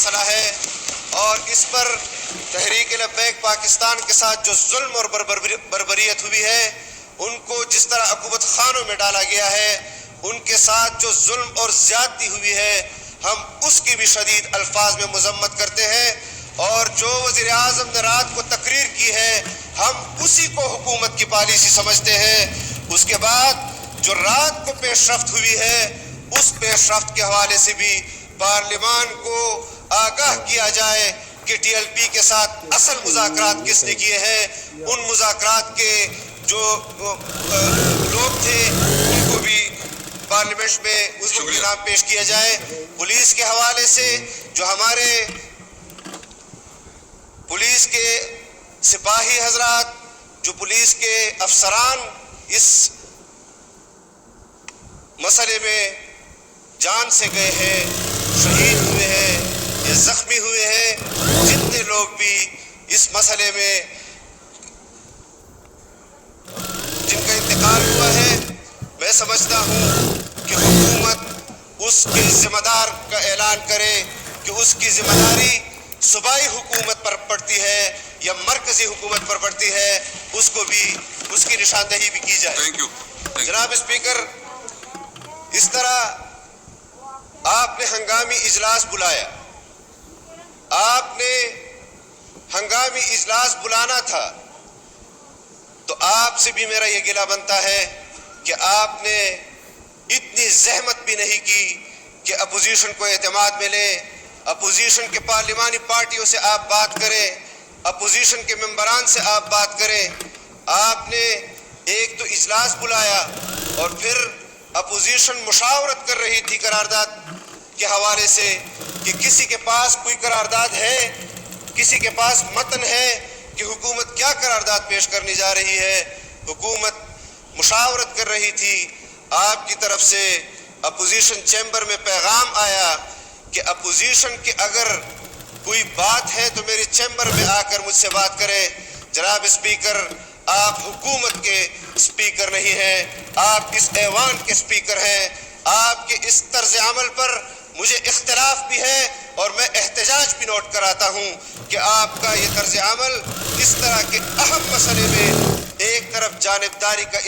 مسئلہ ہے اور اس پر تحریک لبیک پاکستان کے ساتھ جو ظلم اور بربریت ہوئی ہے، ان کو جس طرح عقوبت خانوں میں ڈالا گیا ہے، ان کے ساتھ جو ظلم اور زیادتی ہوئی ہے، ہم اس کی بھی شدید الفاظ میں مذمت کرتے ہیں، اور جو وزیر اعظم نے رات کو تقریر کی ہے ہم اسی کو حکومت کی پالیسی سمجھتے ہیں۔ اس کے بعد جو رات کو پیش رفت ہوئی ہے، اس پیش رفت کے حوالے سے بھی پارلیمان کو آگاہ کیا جائے کہ ٹی ایل پی کے ساتھ اصل مذاکرات کس نے کیے ہیں، ان مذاکرات کے جو لوگ تھے ان کو بھی پارلیمنٹ میں اس کے نام پیش کیا جائے۔ پولیس کے حوالے سے جو ہمارے پولیس کے سپاہی حضرات، جو پولیس کے افسران اس مسئلے میں جان سے گئے ہیں، شہید ہوئے ہیں یا زخمی ہوئے ہیں، جتنے لوگ بھی اس مسئلے میں جن کا انتقال ہوا ہے، میں سمجھتا ہوں کہ حکومت اس کے ذمہ دار کا اعلان کرے کہ اس کی ذمہ داری صوبائی حکومت پر پڑتی ہے یا مرکزی حکومت پر پڑتی ہے، اس کو بھی اس کی نشاندہی بھی کی جائے۔ جناب اسپیکر، اس طرح آپ نے ہنگامی اجلاس بلایا، آپ نے ہنگامی اجلاس بلانا تھا تو آپ سے بھی میرا یہ گلہ بنتا ہے کہ آپ نے اتنی زحمت بھی نہیں کی کہ اپوزیشن کو اعتماد ملے، اپوزیشن کے پارلیمانی پارٹیوں سے آپ بات کریں، اپوزیشن کے ممبران سے آپ بات کریں۔ آپ نے ایک تو اجلاس بلایا اور پھر اپوزیشن مشاورت کر رہی تھی قرارداد کے حوالے سے کہ کسی کے پاس کوئی قرارداد ہے، کسی کے پاس متن ہے کہ حکومت کیا قرارداد پیش کرنے جا رہی ہے۔ حکومت مشاورت کر رہی تھی، آپ کی طرف سے اپوزیشن چیمبر میں پیغام آیا کہ اپوزیشن کی اگر کوئی بات ہے تو میرے چیمبر میں آ کر مجھ سے بات کرے۔ جناب اسپیکر، آپ حکومت کے اسپیکر نہیں ہیں، آپ اس ایوان کے اسپیکر ہیں۔ آپ کے اس طرز عمل پر مجھے اختلاف بھی ہے اور میں احتجاج بھی نوٹ کراتا ہوں کہ آپ کا یہ طرز عمل اس طرح کے اہم مسئلے میں ایک طرف جانبداری کا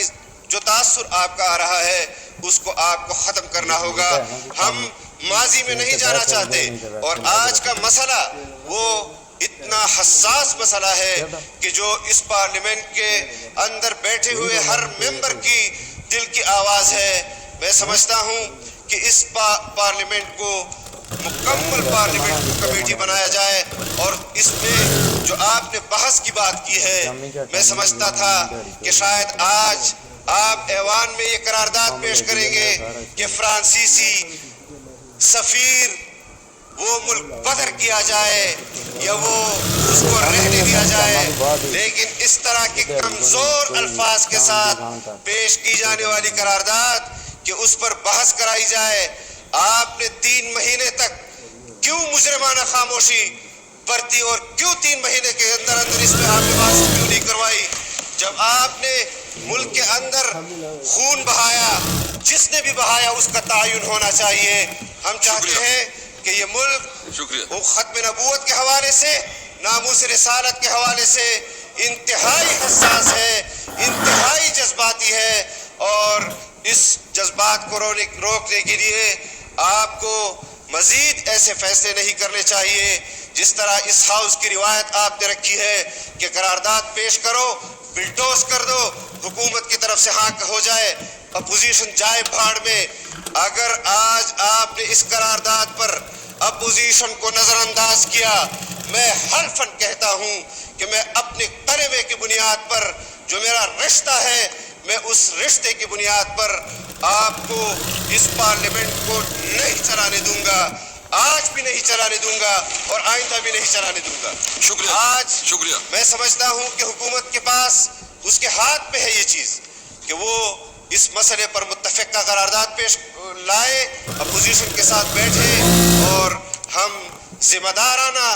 جو تاثر آپ کا آ رہا ہے اس کو آپ کو ختم کرنا ہوگا۔ ہم ماضی میں نہیں جانا چاہتے اور آج کا مسئلہ وہ اتنا حساس مسئلہ ہے کہ جو اس پارلیمنٹ کے اندر بیٹھے ہوئے ہر ممبر کی دل کی آواز ہے۔ میں سمجھتا ہوں کہ اس پارلیمنٹ کو مکمل پارلیمنٹ کمیٹی بنایا جائے اور اس میں جو آپ نے بحث کی بات کی ہے، میں سمجھتا تھا کہ شاید آج آپ ایوان میں یہ قرارداد پیش کریں گے کہ فرانسیسی سفیر وہ ملک بدر کیا جائے یا وہ اس کو رہنے دیا جائے، لیکن اس طرح کے کمزور الفاظ کے ساتھ پیش کی جانے والی قرارداد کہ اس پر بحث کرائی جائے۔ آپ نے 3 مہینے تک کیوں مجرمانہ خاموشی برتی اور کیوں 3 مہینے کے اندر اندر اس میں آپ نے بات کیوں نہیں کروائی؟ جب آپ نے ملک کے اندر خون بہایا، جس نے بھی بہایا اس کا تعین ہونا چاہیے۔ ہم چاہتے ہیں کہ یہ ملک وہ ختم نبوت کے حوالے سے، ناموس رسالت کے حوالے سے انتہائی حساس ہے، انتہائی جذباتی ہے، اور اس جذبات کو روکنے کے لیے آپ کو مزید ایسے فیصلے نہیں کرنے چاہیے جس طرح اس ہاؤس کی روایت آپ نے رکھی ہے کہ قرارداد پیش کرو، بلڈوز کر دو، حکومت کی طرف سے ہاں ہو جائے، اپوزیشن جائے بھاڑ میں۔ اگر آج آپ نے اس قرارداد پر اپوزیشن کو نظر انداز کیا، میں حلفاً کہتا ہوں کہ میں اپنے کلمے کی بنیاد پر جو میرا رشتہ ہے، میں اس رشتے کی بنیاد پر آپ کو اس پارلیمنٹ کو نہیں چلانے دوں گا، آج بھی نہیں چلانے دوں گا اور آئندہ بھی نہیں چلانے دوں گا۔ شکریہ۔ میں سمجھتا ہوں کہ حکومت کے پاس اس کے ہاتھ میں ہے یہ چیز کہ وہ اس مسئلے پر متفقہ قرارداد پیش لائے، اپوزیشن کے ساتھ بیٹھے اور ہم ذمہ دارانہ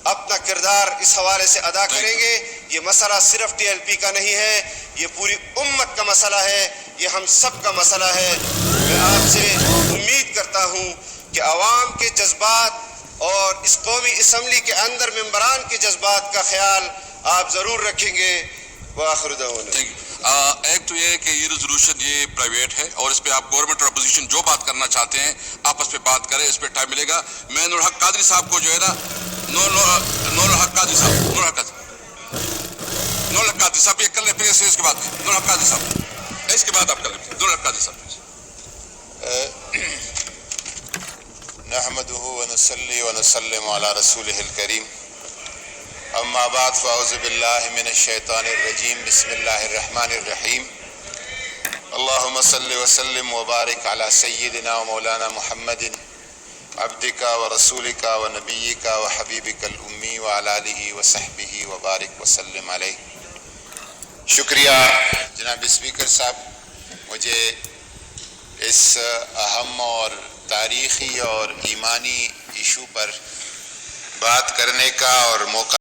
اپنا کردار اس حوالے سے ادا کریں گے۔ یہ مسئلہ صرف ٹی ایل پی کا نہیں ہے، یہ پوری امت کا مسئلہ ہے، یہ ہم سب کا مسئلہ ہے۔ میں آپ سے امید کرتا ہوں کہ عوام کے جذبات اور اس قومی اسمبلی کے اندر ممبران کے جذبات کا خیال آپ ضرور رکھیں گے. وآخر دعوانا. ایک تو یہ ہے کہ یہ ریزولوشن یہ پرائیویٹ ہے اور اس پہ آپ گورنمنٹ اور اپوزیشن جو بات کرنا چاہتے ہیں آپس پہ بات کریں, اس پہ ٹائم ملے گا. میں نور الحق قادری صاحب کو جو ہے نا نور الحق قادری صاحب یہ کر لیں, پھر اس کے بعد نور الحق قادری صاحب اس کے بعد آپ کر لیں. نور الحق قادری صاحب. نحمده ونصلي ونسلم على رسوله الكريم. اما بعد فاعوذ بالله من الشيطان الرجيم. بسم الله الرحمن الرحيم. اللهم صل وسلم وبارك على سيدنا ومولانا محمد عبدك ورسولك ونبيك وحبيبك الأمي وعلى آله وصحبه وبارك وسلم عليه. شکریہ جناب اسپیکر صاحب, مجھے اس اہم اور تاریخی اور ایمانی ایشو پر بات کرنے کا اور موقع